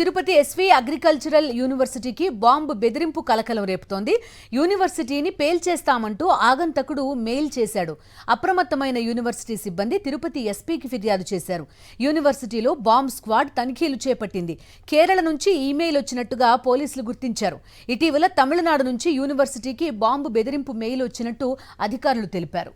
Tirupati SV agricultural యూనివర్సిటీకి bomb బెదిరింపు కలకలం రేపుతోంది. యూనివర్సిటీని పేల్చేస్తామంటూ ఆగంతకుడు మెయిల్ చేశాడు. అప్రమత్తమైన యూనివర్సిటీ సిబ్బంది తిరుపతి ఎస్పీకి ఫిర్యాదు చేశారు. యూనివర్సిటీలో బాంబ్ స్క్వాడ్ తనిఖీలు చేపట్టింది. కేరళ నుంచి ఈమెయిల్ వచ్చినట్టుగా పోలీసులు గుర్తించారు. ఇటీవల తమిళనాడు నుంచి యూనివర్సిటీకి బాంబు బెదిరింపు మెయిల్ వచ్చినట్టు అధికారులు తెలిపారు.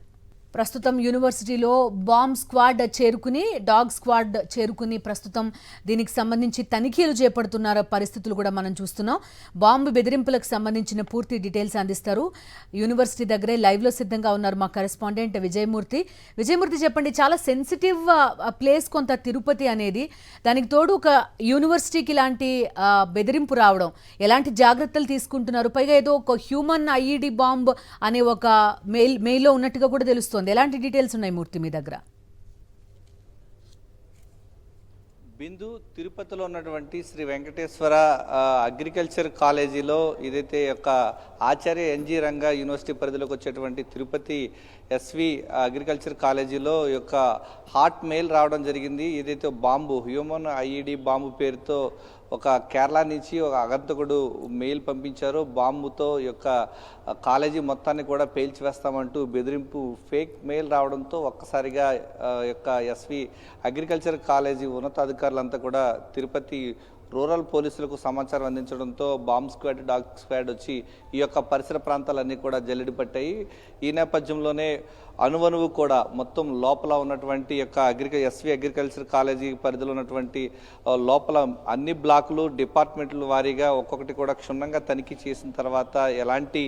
ప్రస్తుతం యూనివర్సిటీలో బాంబ్ స్క్వాడ్ చేరుకుని డాగ్ స్క్వాడ్ చేరుకుని ప్రస్తుతం దీనికి సంబంధించి తనిఖీలు చేపడుతున్న పరిస్థితులు కూడా మనం చూస్తున్నాం. బాంబు బెదిరింపులకు సంబంధించిన పూర్తి డీటెయిల్స్ అందిస్తారు. యూనివర్సిటీ దగ్గరే లైవ్లో సిద్ధంగా ఉన్నారు మా కరెస్పాండెంట్ విజయమూర్తి. చెప్పండి, చాలా సెన్సిటివ్ ప్లేస్ కొంత తిరుపతి అనేది, దానికి తోడు ఒక యూనివర్సిటీకి ఇలాంటి బెదిరింపు రావడం, ఎలాంటి జాగ్రత్తలు తీసుకుంటున్నారు? పైగా ఏదో ఒక హ్యూమన్ ఐఈడి బాంబ్ అనే ఒక మెయిల్లో ఉన్నట్టుగా కూడా తెలుస్తోంది. ఎలాంటి డీటెయిల్స్ ఉన్నాయి మూర్తి మీ దగ్గర? బిందు, తిరుపతిలో ఉన్నటువంటి శ్రీ వెంకటేశ్వర అగ్రికల్చర్ కాలేజీలో ఏదైతే యొక్క ఆచార్య ఎన్జి రంగా యూనివర్సిటీ పరిధిలోకి వచ్చేటువంటి తిరుపతి ఎస్వి అగ్రికల్చర్ కాలేజీలో యొక్క హాట్ మెయిల్ రావడం జరిగింది. ఏదైతే బాంబు, హ్యూమన్ ఐఈడి బాంబు పేరుతో ఒక కేరళ నుంచి ఒక ఆగంతకుడు మెయిల్ పంపించారు. బాంబుతో యొక్క కాలేజీ మొత్తాన్ని కూడా పేల్చివేస్తామంటూ బెదిరింపు ఫేక్ మెయిల్ రావడంతో ఒక్కసారిగా యొక్క ఎస్వి అగ్రికల్చర్ కాలేజీ ఉన్నతాధికారులంతా కూడా తిరుపతి రూరల్ పోలీసులకు సమాచారం అందించడంతో బాంబ్ స్క్వాడ్, డాగ్ స్క్వాడ్ వచ్చి ఈ యొక్క పరిసర ప్రాంతాలన్నీ కూడా జల్లెడి పట్టాయి. ఈ నేపథ్యంలోనే అణువణువు కూడా మొత్తం లోపల ఉన్నటువంటి యొక్క ఎస్వి అగ్రికల్చర్ కాలేజీ పరిధిలో ఉన్నటువంటి లోపల అన్ని బ్లాకులు, డిపార్ట్మెంట్ల వారీగా ఒక్కొక్కటి కూడా క్షుణ్ణంగా తనిఖీ చేసిన తర్వాత ఎలాంటి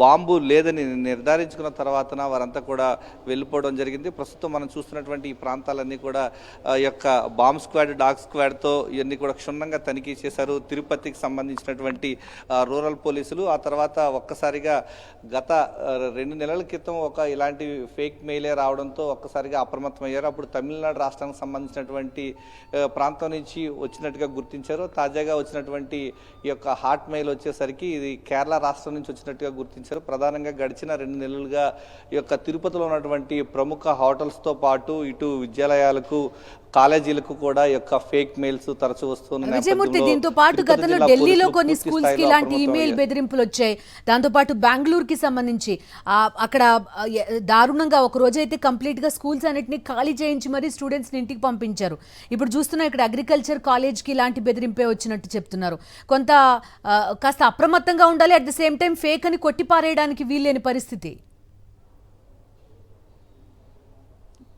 బాంబు లేదని నిర్ధారించుకున్న తర్వాతన వారంతా కూడా వెళ్ళిపోవడం జరిగింది. ప్రస్తుతం మనం చూస్తున్నటువంటి ఈ ప్రాంతాలన్నీ కూడా యొక్క బాంబ్ స్క్వాడ్, డాగ్ స్క్వాడ్తో ఇవన్నీ కూడా క్షుణ్ణంగా తనిఖీ చేశారు తిరుపతికి సంబంధించినటువంటి రూరల్ పోలీసులు. ఆ తర్వాత ఒక్కసారిగా గత 2 నెలల క్రితం ఒక ఇలాంటి ఫేక్ మెయిలే రావడంతో ఒక్కసారిగా అప్రమత్తమయ్యారు. అప్పుడు తమిళనాడు రాష్ట్రానికి సంబంధించినటువంటి ప్రాంతం నుంచి వచ్చినట్టుగా గుర్తించారు. తాజాగా వచ్చినటువంటి ఈ యొక్క హాట్ మెయిల్ వచ్చేసరికి ఇది కేరళ రాష్ట్రం నుంచి వచ్చినట్టుగా గుర్తించారు. ప్రధానంగా గడిచిన 2 నెలలుగా ఈ యొక్క తిరుపతిలో ఉన్నటువంటి ప్రముఖ హోటల్స్తో పాటు ఇటు విద్యాలయాలకు, కాలేజీలకు కూడా యొక్క ఫేక్ మెయిల్స్ తరచూ వస్తున్నాయి. విజయమూర్తి, దీంతో పాటు గతంలో ఢిల్లీలో కొన్ని స్కూల్స్ కి ఇలాంటి ఈమెయిల్ బెదిరింపులు వచ్చాయి. దాంతో పాటు బెంగళూరుకి సంబంధించి అక్కడ దారుణంగా ఒక రోజైతే కంప్లీట్ గా స్కూల్స్ అన్నిటిని ఖాళీ చేయించి మరీ స్టూడెంట్స్ ని ఇంటికి పంపించారు. ఇప్పుడు చూస్తున్నా ఇక్కడ అగ్రికల్చర్ కాలేజ్ కి ఇలాంటి బెదిరింపే వచ్చినట్టు చెప్తున్నారు. కొంత కాస్త అప్రమత్తంగా ఉండాలి. At the same time fake అని కొట్టిపారేయడానికి వీల్లేని పరిస్థితి.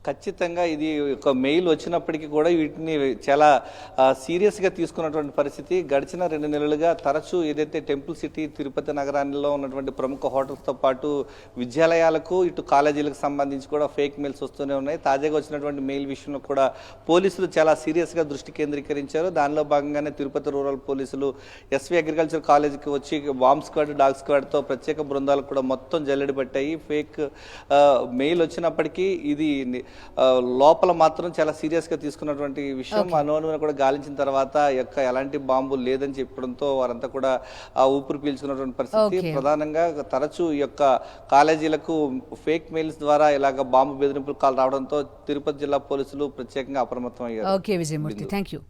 ఖచ్చితంగా ఇది ఒక మెయిల్ వచ్చినప్పటికీ కూడా వీటిని చాలా సీరియస్గా తీసుకున్నటువంటి పరిస్థితి. గడిచిన 2 నెలలుగా తరచూ ఏదైతే టెంపుల్ సిటీ తిరుపతి నగరాల్లో ఉన్నటువంటి ప్రముఖ హోటల్స్తో పాటు విద్యాలయాలకు, ఇటు కాలేజీలకు సంబంధించి కూడా ఫేక్ మెయిల్స్ వస్తూనే ఉన్నాయి. తాజాగా వచ్చినటువంటి మెయిల్ విషయంలో కూడా పోలీసులు చాలా సీరియస్గా దృష్టి కేంద్రీకరించారు. దానిలో భాగంగానే తిరుపతి రూరల్ పోలీసులు ఎస్వి అగ్రికల్చర్ కాలేజీకి వచ్చి బాంబ్ స్క్వాడ్, డాగ్ స్క్వాడ్తో ప్రత్యేక బృందాలు కూడా మొత్తం జల్లెడి పట్టాయి. ఫేక్ మెయిల్ వచ్చినప్పటికీ ఇది లోపల మాత్రం చాలా సీరియస్గా తీసుకున్నటువంటి విషయం. అనుమానం కూడా గాలించిన తర్వాత ఎలాంటి బాంబు లేదని చెప్పడంతో వారంతా కూడా ఊపిరి పీల్చుకున్నటువంటి పరిస్థితి. ప్రధానంగా తరచూ ఈ యొక్క కాలేజీలకు ఫేక్ మెయిల్స్ ద్వారా ఇలాగ బాంబు బెదిరింపులు కాల్ రావడంతో తిరుపతి జిల్లా పోలీసులు ప్రత్యేకంగా అప్రమత్తం అయ్యారు. Okay Vijayamurthy, thank you.